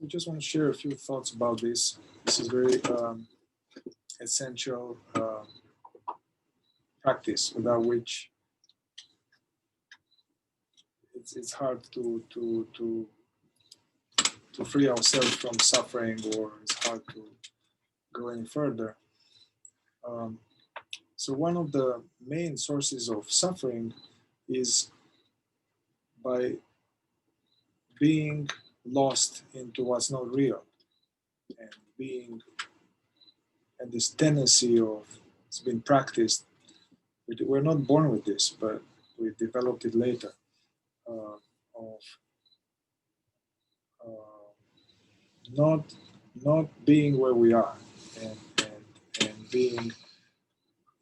I just want to share a few thoughts about this. This is very essential practice, without which it's hard to free ourselves from suffering, or it's hard to go any further. So one of the main sources of suffering is by being lost into what's not real, and this tendency of, it's been practiced. We're not born with this, but we developed it later, of not being where we are, and being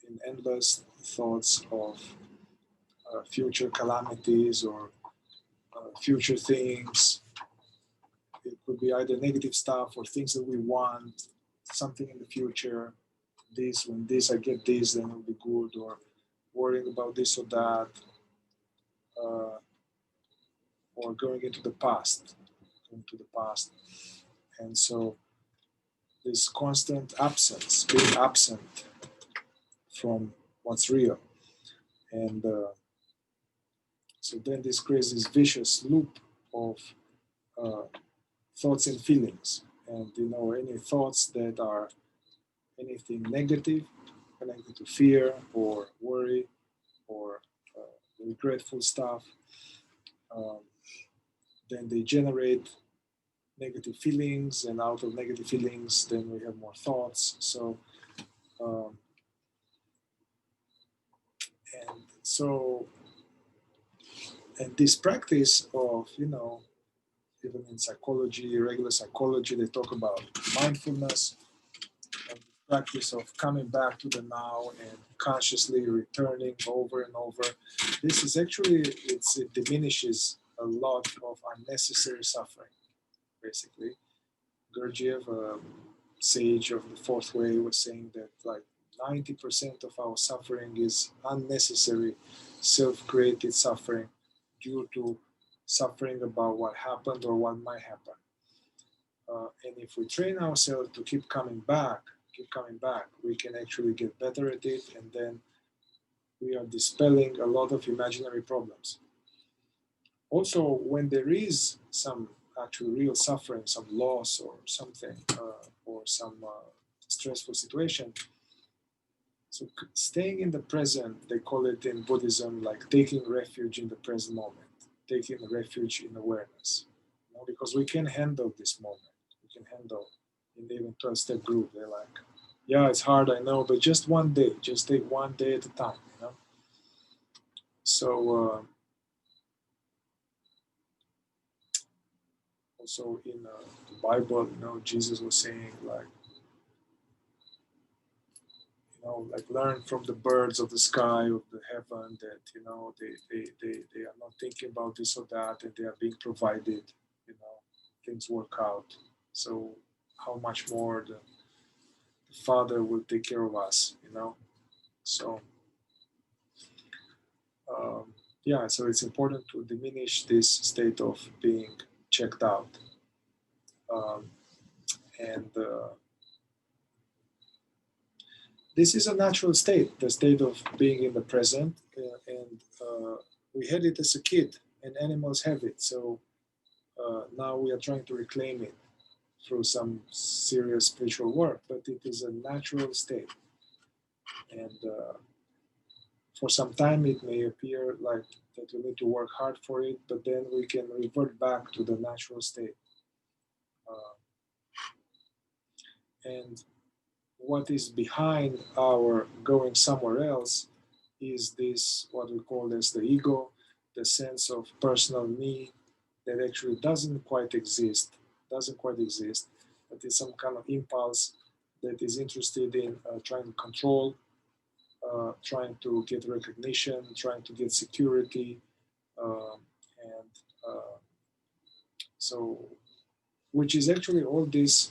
in endless thoughts of future calamities, or future things. It could be either negative stuff or things that we want, something in the future. This, when this, I get this, then it'll be good, or worrying about this or that, or going into the past, And so this constant absence, being absent from what's real. And so then this creates this vicious loop of thoughts and feelings. And any thoughts that are anything negative, connected to fear or worry or regretful stuff, then they generate negative feelings, and out of negative feelings, then we have more thoughts. So, and this practice of, even in psychology, regular psychology, they talk about mindfulness, and the practice of coming back to the now and consciously returning over and over. This is actually, it diminishes a lot of unnecessary suffering, basically. Gurdjieff, a sage of the fourth way, was saying that like 90% of our suffering is unnecessary, self-created suffering due to suffering about what happened or what might happen. And if we train ourselves to keep coming back, we can actually get better at it, and then we are dispelling a lot of imaginary problems. Also, when there is some actual real suffering, some loss or something, or some stressful situation, so staying in the present, they call it in Buddhism like taking refuge in the present moment, taking refuge in awareness. Because we can handle this moment. We can handle, in the even 12-step group, they're like, yeah, it's hard, I know, but just one day, just take one day at a time, So, also in the Bible, Jesus was saying like, like learn from the birds of the sky, of the heaven, that, they are not thinking about this or that, and they are being provided, things work out. So how much more the Father will take care of us, So, yeah, so it's important to diminish this state of being checked out. And this is a natural state, the state of being in the present, and we had it as a kid, and animals have it. So now we are trying to reclaim it through some serious spiritual work, but it is a natural state. And for some time it may appear like that we need to work hard for it, but then we can revert back to the natural state. And what is behind our going somewhere else is this, what we call as the ego, the sense of personal me that actually doesn't quite exist, but it's some kind of impulse that is interested in trying to control, trying to get recognition, trying to get security, and so, which is actually all this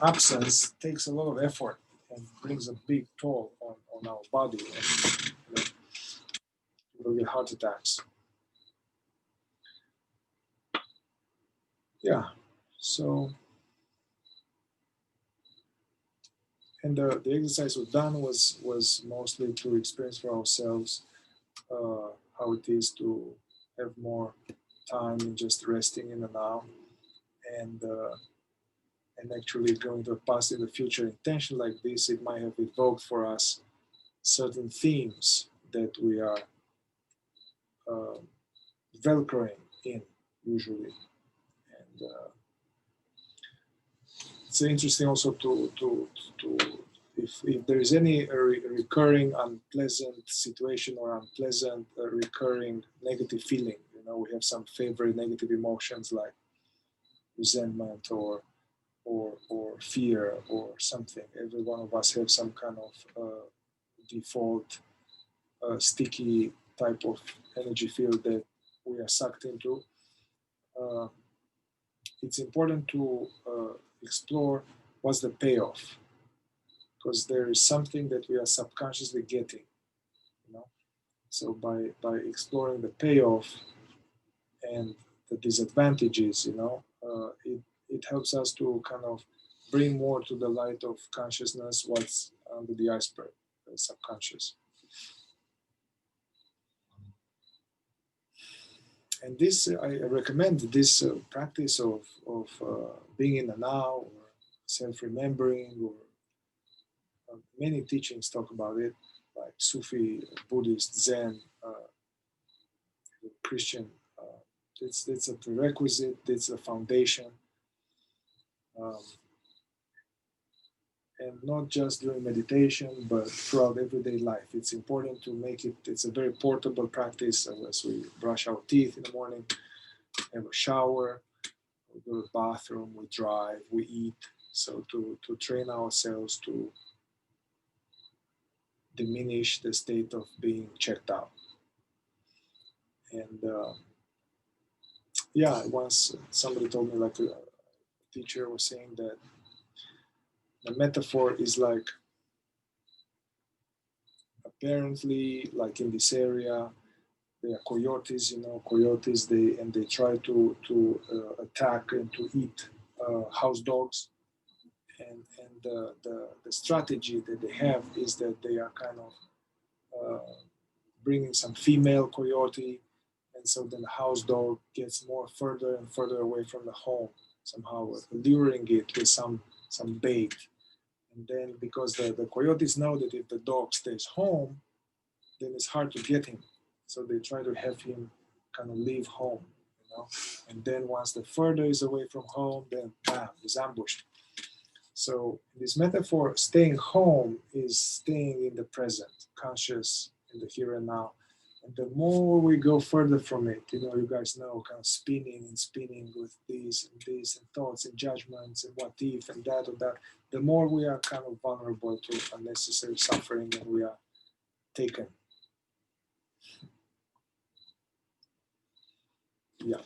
absence takes a lot of effort and brings a big toll on our body, and we'll get heart attacks. Yeah, So, and the exercise we've done was mostly to experience for ourselves how it is to have more time in just resting in the now, and actually going to the past and the future. Intention like this, it might have evoked for us certain themes that we are uh, velcroing in usually, and it's interesting also to if there is any recurring unpleasant situation or unpleasant recurring negative feeling, you know, we have some favorite negative emotions like resentment or fear or something. Every one of us have some kind of default sticky type of energy field that we are sucked into. Uh, it's important to explore what's the payoff, because there is something that we are subconsciously getting, you know. So by exploring the payoff and the disadvantages, you know, it helps us to kind of bring more to the light of consciousness what's under the iceberg, the subconscious. And this, I recommend this practice of being in the now, or self-remembering, or many teachings talk about it, like Sufi, Buddhist, Zen, Christian. It's a prerequisite, it's a foundation. Um, and not just during meditation, but throughout everyday life. It's important to make it, it's a very portable practice as we brush our teeth in the morning, have a shower, we go to the bathroom, we drive, we eat. So to train ourselves to diminish the state of being checked out. And yeah, once somebody told me, like a teacher was saying that the metaphor is like, apparently, like in this area, there are coyotes, you know, coyotes, they try to attack and to eat house dogs. And the strategy that they have is that they are kind of bringing some female coyote, and so then the house dog gets more further and further away from the home, somehow luring it with some bait. And then because the coyotes know that if the dog stays home, then it's hard to get him. So they try to have him kind of leave home, you know. And then once the further is away from home, then bam, he's ambushed. So this metaphor, staying home, is staying in the present, conscious in the here and now. And the more we go further from it, you know, you guys know, kind of spinning and spinning with these and thoughts and judgments and what if and that or that, the more we are kind of vulnerable to unnecessary suffering, and we are taken. Yeah.